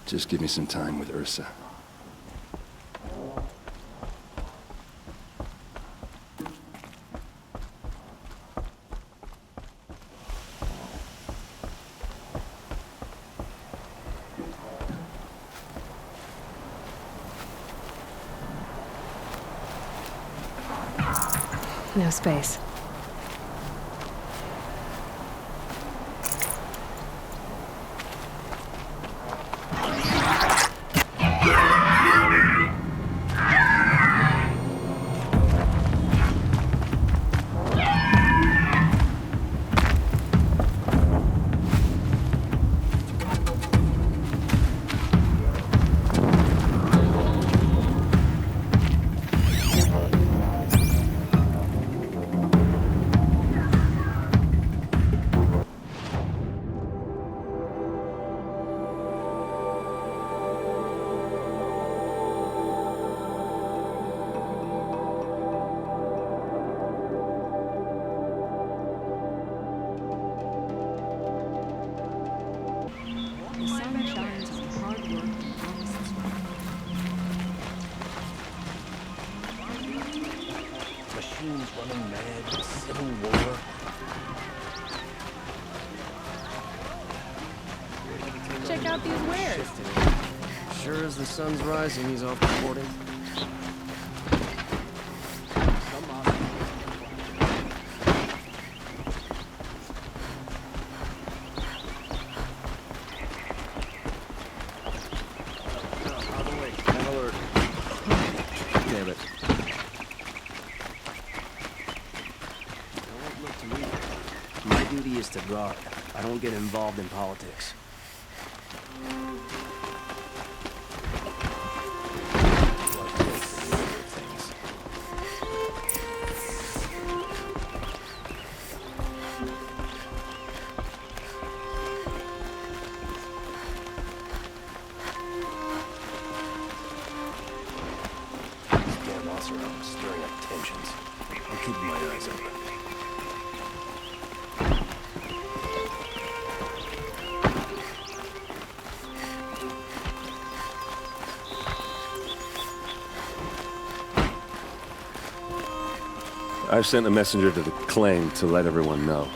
Just give me some time with Ursa. No space. Machines running mad, civil war. Check out these wares. Sure as the sun's rising, he's off reporting. Damn it. Don't look to me. My duty is to guard. I don't get involved in politics. I'm stirring up tensions. I'm keeping my eyes open. I've sent a messenger to the claim to let everyone know.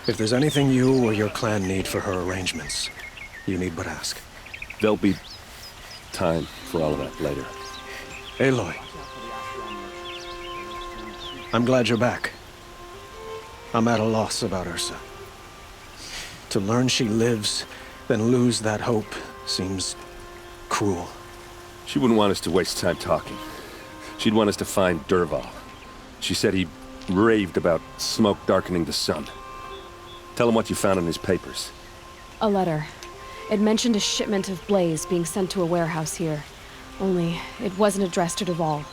If there's anything you or your clan need for her arrangements, you need but ask. There'll be time for all of that later. Aloy. I'm glad you're back. I'm at a loss about Ursa. To learn she lives, then lose that hope, seems cruel. She wouldn't want us to waste time talking. She'd want us to find Dervahl. She said he raved about smoke darkening the sun. Tell him what you found in his papers. A letter. It mentioned a shipment of blaze being sent to a warehouse here. Only, it wasn't addressed to Dervahl.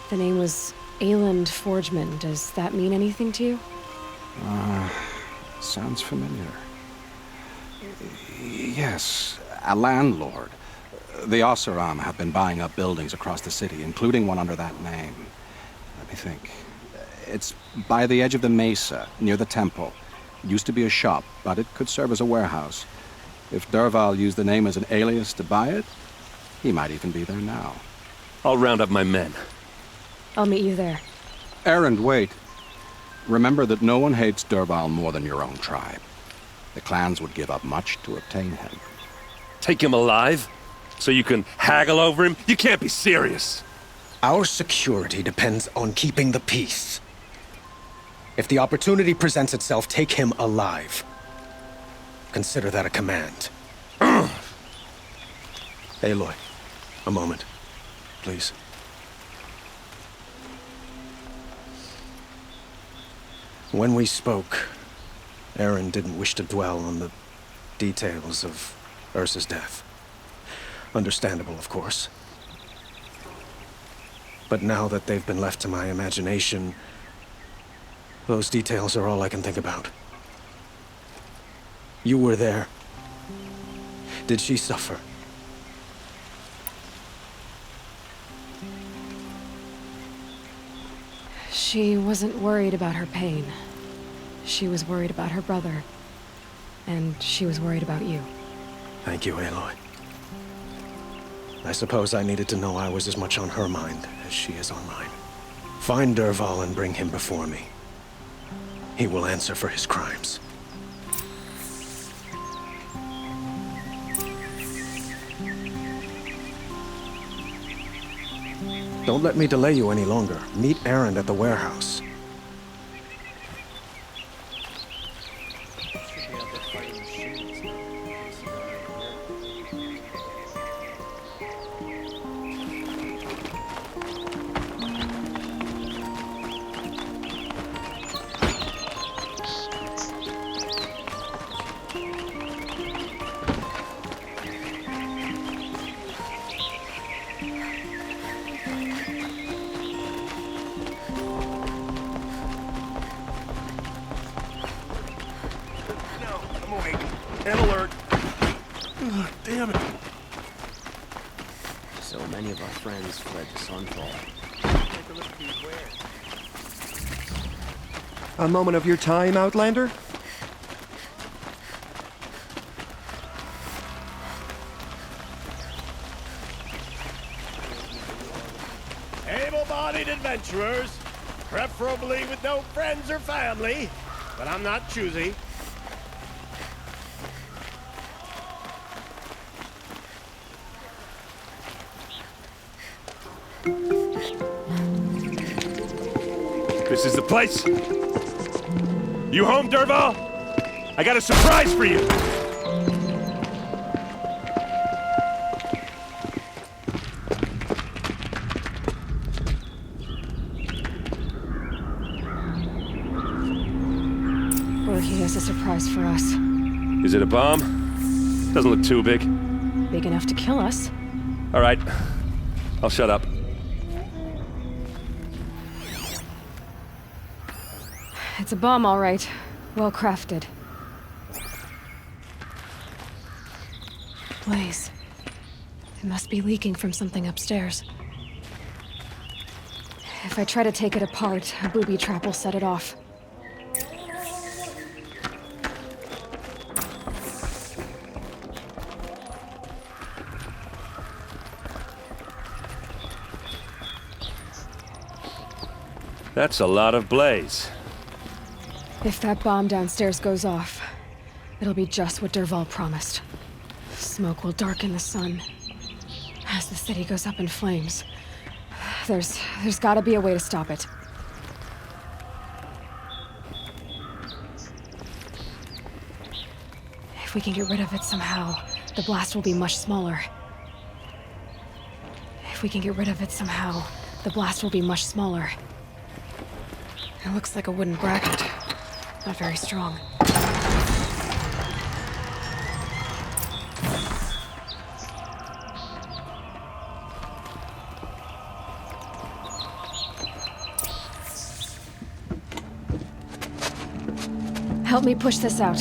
The name was Ayland Forgeman. Does that mean anything to you? Sounds familiar. Yes, a landlord. The Oseram have been buying up buildings across the city, including one under that name. Let me think. It's by the edge of the mesa, near the temple. It used to be a shop, but it could serve as a warehouse. If Dervahl used the name as an alias to buy it, he might even be there now. I'll round up my men. I'll meet you there. Erend, wait. Remember that no one hates Dervahl more than your own tribe. The clans would give up much to obtain him. Take him alive? So you can haggle over him? You can't be serious! Our security depends on keeping the peace. If the opportunity presents itself, take him alive. Consider that a command. Aloy, a moment, please. When we spoke, Erend didn't wish to dwell on the details of Ursa's death. Understandable, of course. But now that they've been left to my imagination, those details are all I can think about. You were there. Did she suffer? She wasn't worried about her pain. She was worried about her brother. And she was worried about you. Thank you, Aloy. I suppose I needed to know I was as much on her mind as she is on mine. Find Dervahl and bring him before me. He will answer for his crimes. Don't let me delay you any longer. Meet Erend at the warehouse. And alert. Ugh, damn it. So many of our friends fled to Sunfall. A moment of your time, Outlander? Able-bodied adventurers, preferably with no friends or family, but I'm not choosy. This is the place. You home, Dervahl? I got a surprise for you. Or he has a surprise for us. Is it a bomb? Doesn't look too big. Big enough to kill us. All right. I'll shut up. It's a bomb, all right. Well crafted. Blaze. It must be leaking from something upstairs. If I try to take it apart, a booby trap will set it off. That's a lot of blaze. If that bomb downstairs goes off, it'll be just what Dervahl promised. Smoke will darken the sun. As the city goes up in flames, there's gotta be a way to stop it. If we can get rid of it somehow, the blast will be much smaller. If we can get rid of it somehow, the blast will be much smaller. It looks like a wooden bracket. Not very strong. Help me push this out.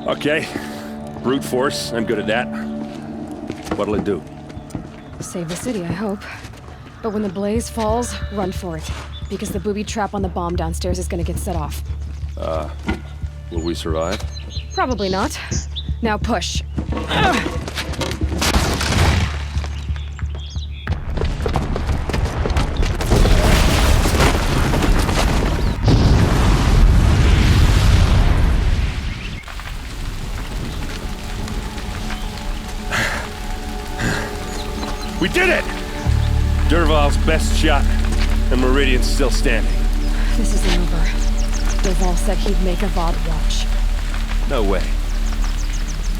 Okay. Brute force, I'm good at that. What'll it do? Save the city, I hope. But when the blaze falls, run for it. Because the booby trap on the bomb downstairs is gonna get set off. Will we survive? Probably not. Now push. We did it! Dervahl's best shot, and Meridian's still standing. This isn't over. Dervahl said he'd make a VOD watch. No way.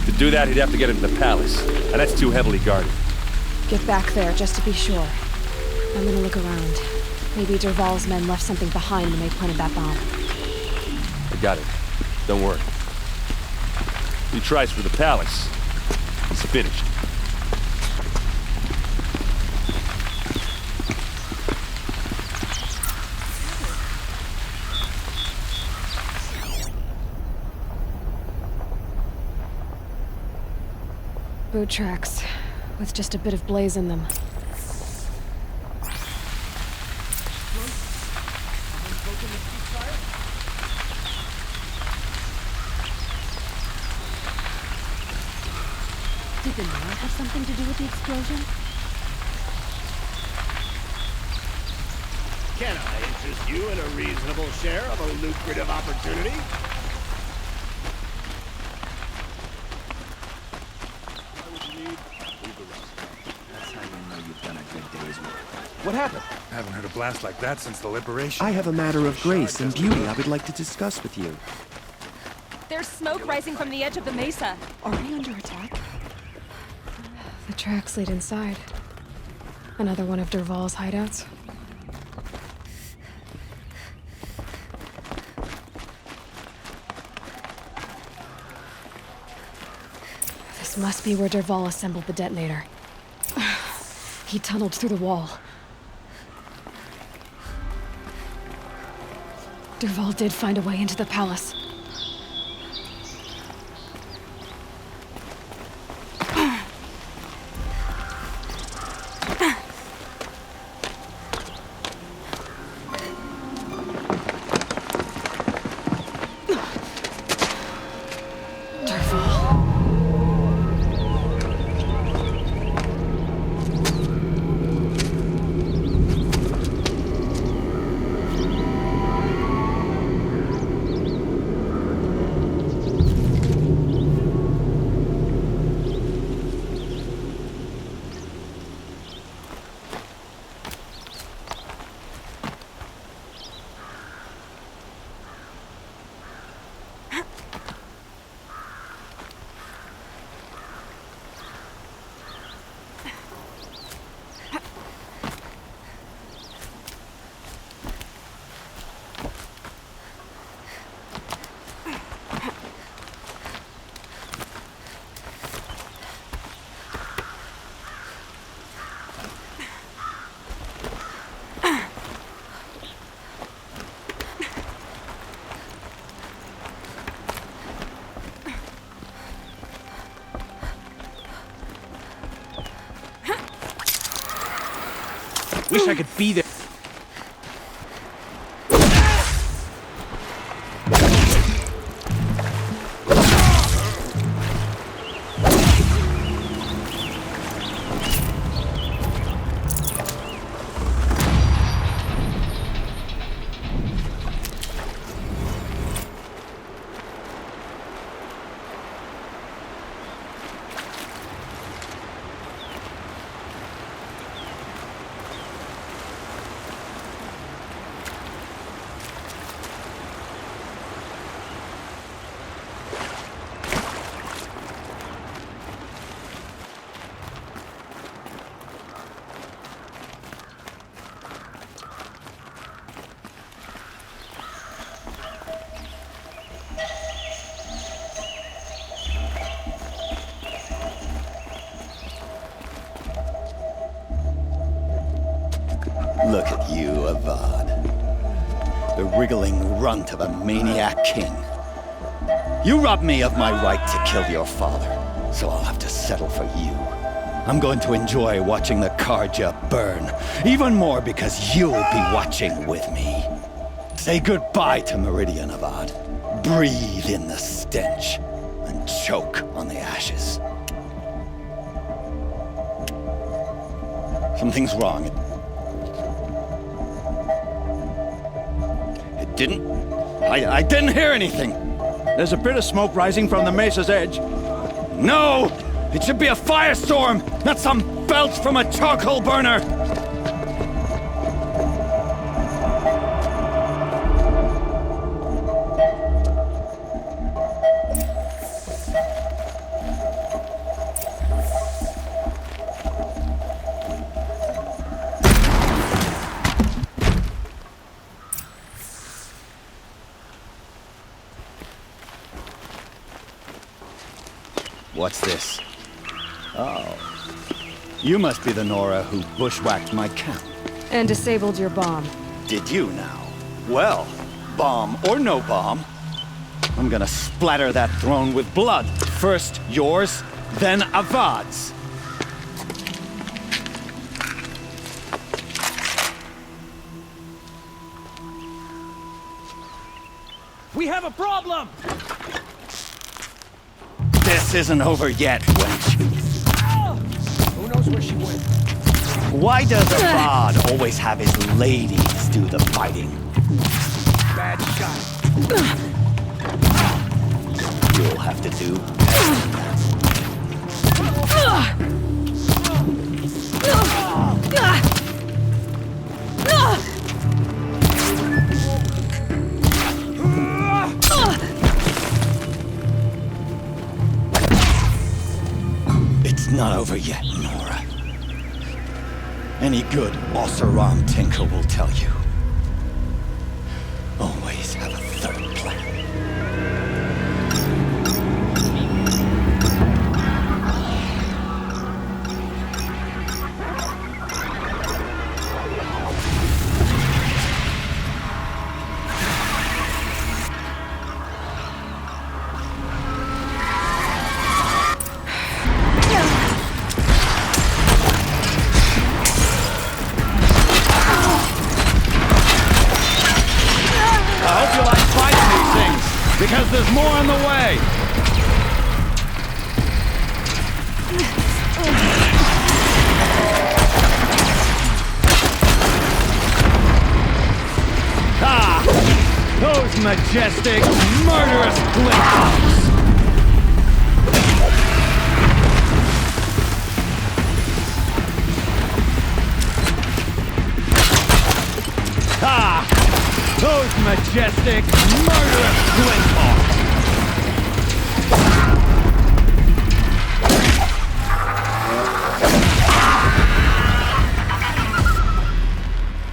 To do that, he'd have to get into the palace, and that's too heavily guarded. Get back there, just to be sure. I'm gonna look around. Maybe Dervahl's men left something behind when they planted that bomb. I got it. Don't worry. He tries for the palace. It's finished. Boot tracks, with just a bit of blaze in them. Did the mayor have something to do with the explosion? Can I interest you in a reasonable share of a lucrative opportunity? That's how you know you've done a good day's work. What happened? Haven't heard a blast like that since the liberation. I have a matter of grace and beauty I would like to discuss with you. There's smoke rising from the edge of the mesa. Are we under attack? The tracks lead inside. Another one of Dervahl's hideouts. This must be where Dervahl assembled the detonator. He tunneled through the wall. Dervahl did find a way into the palace. Wish I could be there. Look at you, Avad. The wriggling runt of a maniac king. You robbed me of my right to kill your father, so I'll have to settle for you. I'm going to enjoy watching the Karja burn, even more because you'll be watching with me. Say goodbye to Meridian, Avad. Breathe in the stench, and choke on the ashes. Something's wrong. I didn't hear anything. There's a bit of smoke rising from the mesa's edge. No! It should be a firestorm, not some belch from a charcoal burner! What's this? Oh. You must be the Nora who bushwhacked my camp. And disabled your bomb. Did you now? Well, bomb or no bomb, I'm gonna splatter that throne with blood. First yours, then Avad's. We have a problem! This isn't over yet, wench. Who knows where she went? Why does Avad always have his ladies do the fighting. Bad shot. You'll have to do better than that. It's not over yet, Nora. Any good Oseram tinker will tell you. Always have a third plan. Because there's more on the way! Ah! Those majestic, murderous glitches! Ah! Those majestic, murderous glintballs!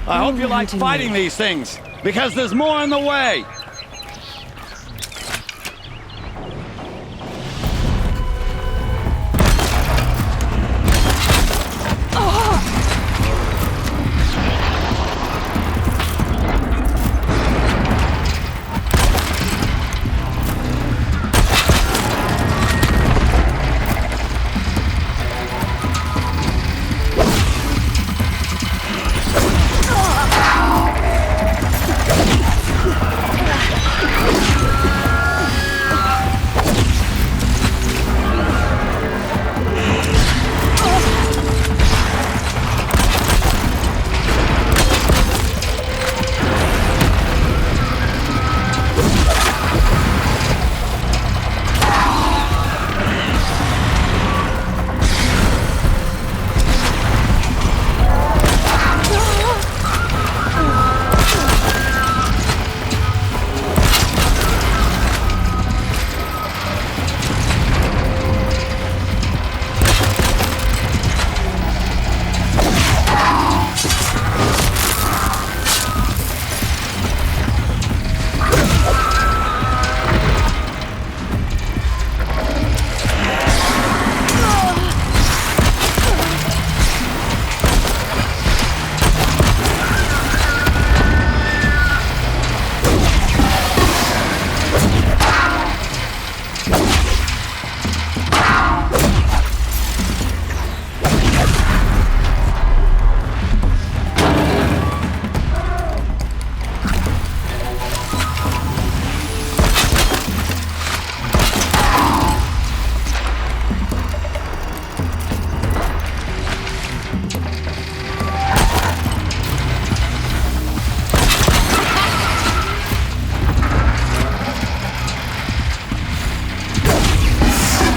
I hope you like fighting these things, because there's more on the way!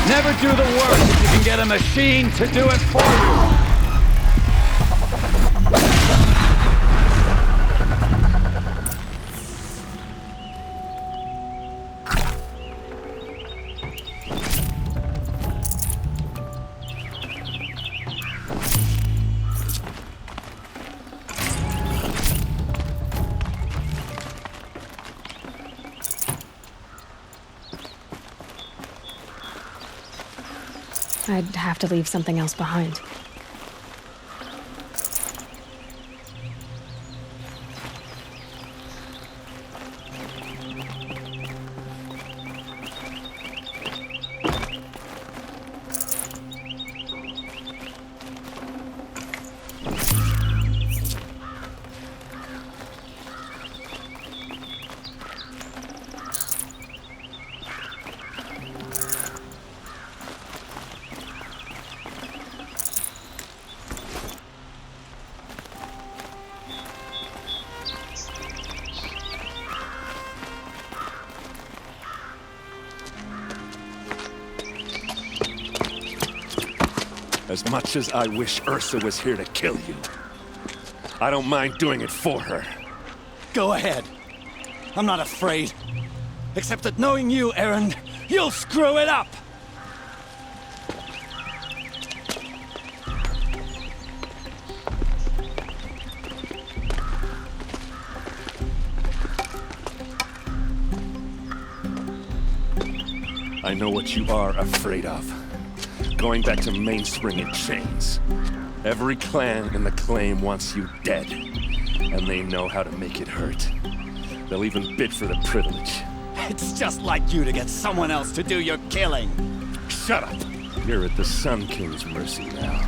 Never do the work if you can get a machine to do it for you! I'd have to leave something else behind. As much as I wish Ursa was here to kill you, I don't mind doing it for her. Go ahead. I'm not afraid. Except that knowing you, Aaron, you'll screw it up! I know what you are afraid of. Going back to Mainspring in chains. Every clan in the claim wants you dead. And they know how to make it hurt. They'll even bid for the privilege. It's just like you to get someone else to do your killing. Shut up! You're at the Sun King's mercy now.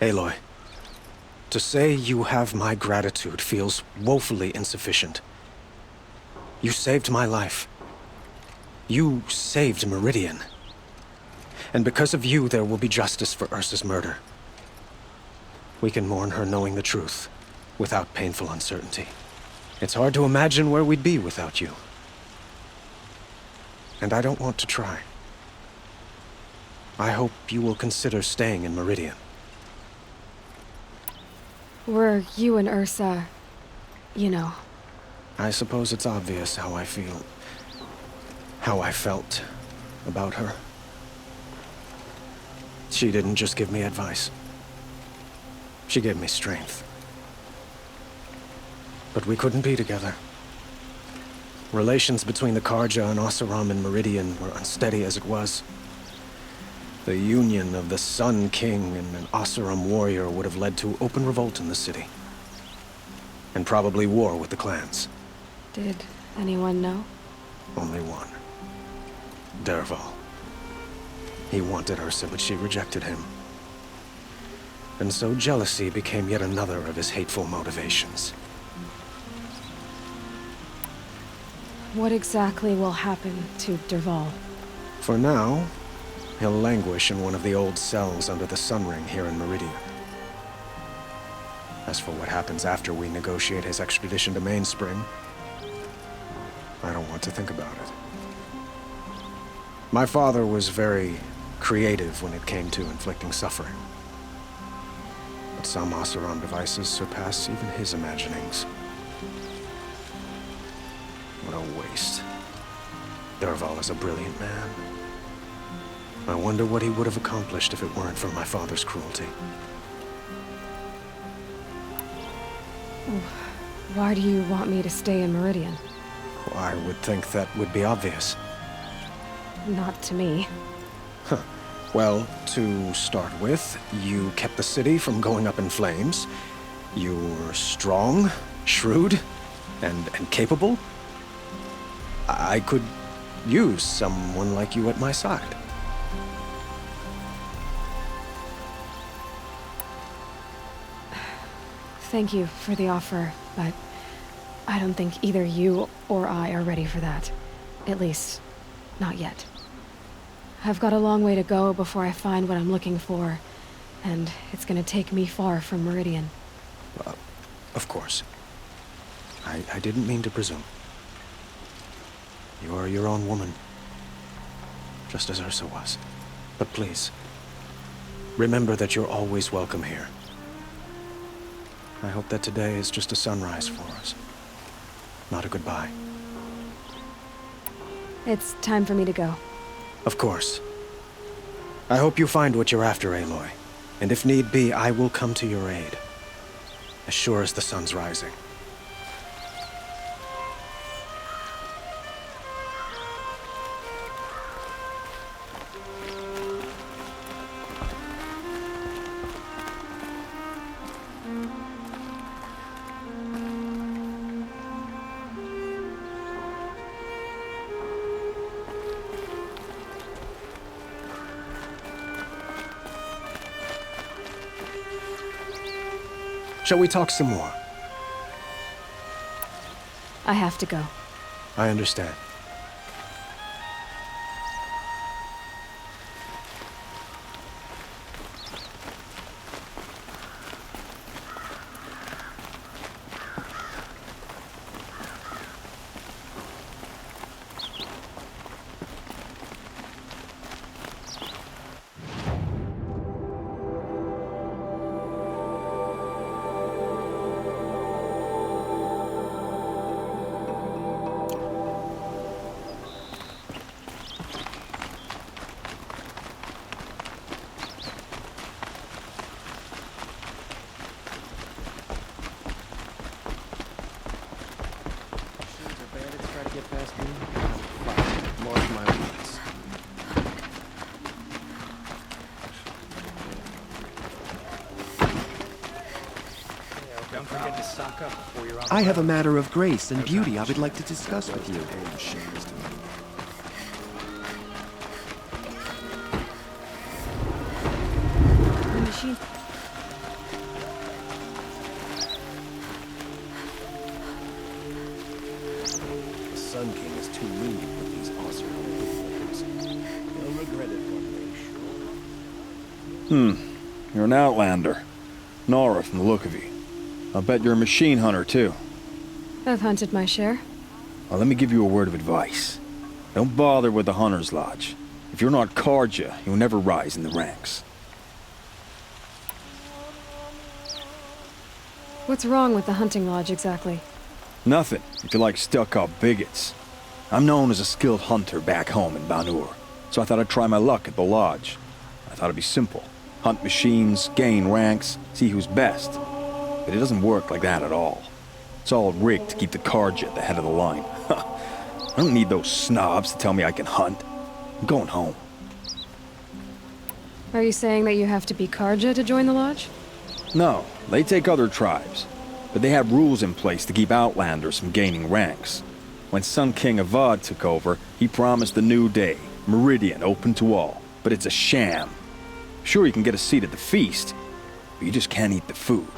Aloy, to say you have my gratitude feels woefully insufficient. You saved my life. You saved Meridian. And because of you, there will be justice for Ursa's murder. We can mourn her knowing the truth, without painful uncertainty. It's hard to imagine where we'd be without you. And I don't want to try. I hope you will consider staying in Meridian. Were you and Ursa, you know? I suppose it's obvious how I feel. How I felt about her. She didn't just give me advice. She gave me strength. But we couldn't be together. Relations between the Karja and Oseram and Meridian were unsteady as it was. The union of the Sun King and an Oseram warrior would have led to open revolt in the city. And probably war with the clans. Did anyone know? Only one. Dervahl. He wanted Ursa, but she rejected him. And so jealousy became yet another of his hateful motivations. What exactly will happen to Dervahl? For now, he'll languish in one of the old cells under the Sun Ring here in Meridian. As for what happens after we negotiate his extradition to Mainspring, I don't want to think about it. My father was very creative when it came to inflicting suffering. But some Oseram devices surpass even his imaginings. What a waste. Dervahl is a brilliant man. I wonder what he would have accomplished if it weren't for my father's cruelty. Why do you want me to stay in Meridian? I would think that would be obvious. Not to me. Huh. Well, to start with, you kept the city from going up in flames. You were strong, shrewd, and capable. I could use someone like you at my side. Thank you for the offer, but I don't think either you or I are ready for that. At least, not yet. I've got a long way to go before I find what I'm looking for, and it's gonna take me far from Meridian. Of course. I didn't mean to presume. You are your own woman, just as Ursa was. But please, remember that you're always welcome here. I hope that today is just a sunrise for us, not a goodbye. It's time for me to go. Of course. I hope you find what you're after, Aloy. And if need be, I will come to your aid. As sure as the sun's rising. Shall we talk some more? I have to go. I understand. I have a matter of grace and beauty I would like to discuss with you. The machine. The Sun King is too lenient with these Aloy. They'll regret it one day, sure. You're an outlander. Nora from the look of you. I'll bet you're a machine hunter, too. I've hunted my share. Well, let me give you a word of advice. Don't bother with the Hunter's Lodge. If you're not Carja, you'll never rise in the ranks. What's wrong with the hunting lodge, exactly? Nothing, if you like stuck-up bigots. I'm known as a skilled hunter back home in Banur, so I thought I'd try my luck at the lodge. I thought it'd be simple. Hunt machines, gain ranks, see who's best. But it doesn't work like that at all. It's all rigged to keep the Carja at the head of the line. I don't need those snobs to tell me I can hunt. I'm going home. Are you saying that you have to be Carja to join the lodge? No, they take other tribes. But they have rules in place to keep outlanders from gaining ranks. When Sun King Avad took over, he promised a new day, Meridian open to all. But it's a sham. Sure, you can get a seat at the feast, but you just can't eat the food.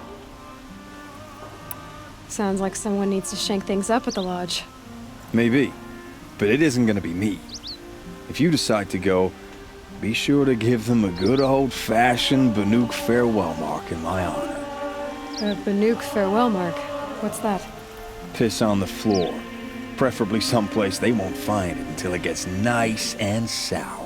Sounds like someone needs to shank things up at the lodge. Maybe, but it isn't gonna be me. If you decide to go, be sure to give them a good old-fashioned Banuk farewell mark in my honor. A Banuk farewell mark? What's that? Piss on the floor. Preferably someplace they won't find it until it gets nice and sour.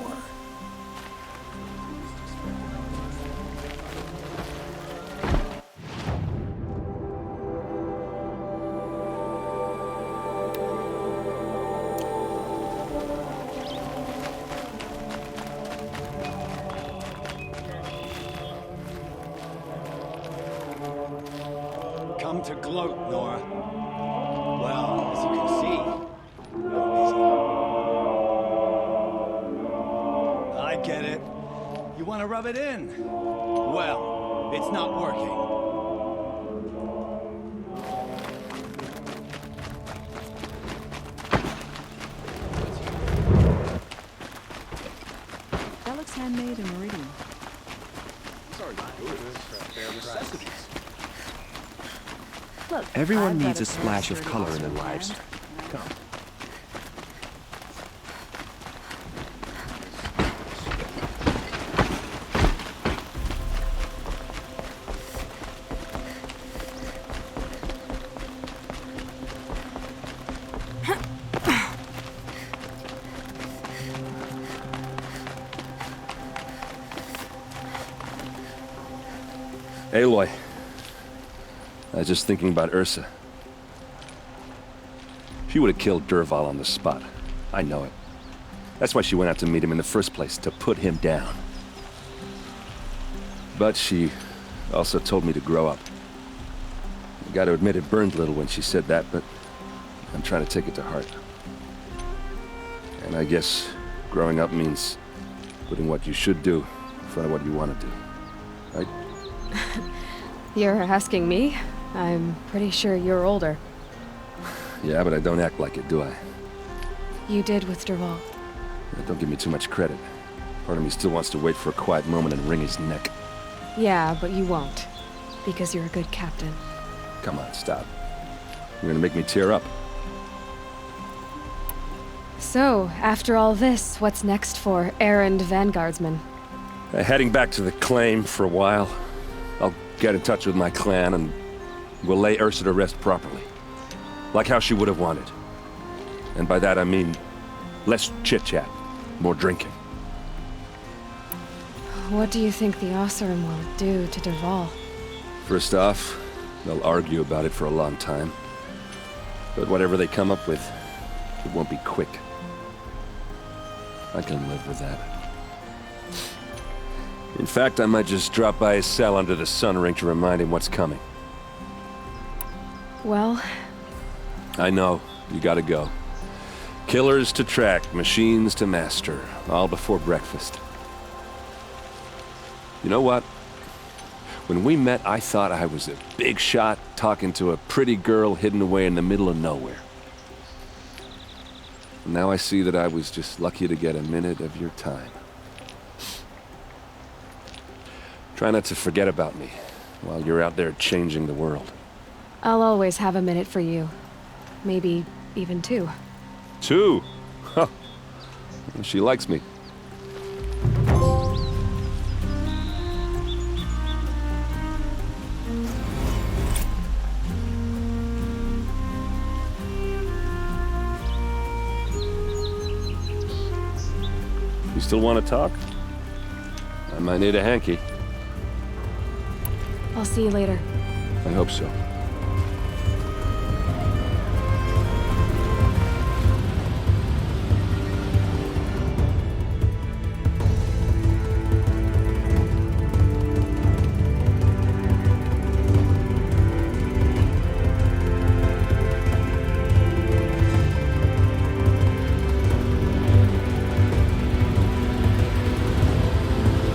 Come to gloat, Nora. Well, as you can see, I get it. You want to rub it in? Well, it's not working. That looks handmade in Meridian. Look, Everyone needs a splash of color in their lives. Come. Aloy. I was just thinking about Ursa. She would have killed Derval on the spot. I know it. That's why she went out to meet him in the first place, to put him down. But she also told me to grow up. I gotta admit it burned a little when she said that, but I'm trying to take it to heart. And I guess growing up means putting what you should do in front of what you want to do. Right? You're asking me? I'm pretty sure you're older. Yeah, but I don't act like it, do I? You did with Derval. Don't give me too much credit. Part of me still wants to wait for a quiet moment and wring his neck. Yeah, but you won't. because you're a good captain. Come on, stop. You're gonna make me tear up. So, after all this, what's next for errand vanguardsman? Heading back to the claim for a while. I'll get in touch with my clan and we'll lay Ursa to rest properly. Like how she would have wanted. And by that I mean less chit-chat, more drinking. What do you think the Oseram will do to Dervahl? First off, they'll argue about it for a long time. But whatever they come up with, it won't be quick. I can live with that. In fact, I might just drop by his cell under the sun ring to remind him what's coming. Well... I know, you gotta go. Killers to track, machines to master, all before breakfast. You know what? When we met, I thought I was a big shot talking to a pretty girl hidden away in the middle of nowhere. Now I see that I was just lucky to get a minute of your time. Try not to forget about me while you're out there changing the world. I'll always have a minute for you. Maybe even 2. 2? Huh. She likes me. You still want to talk? I might need a hanky. I'll see you later. I hope so.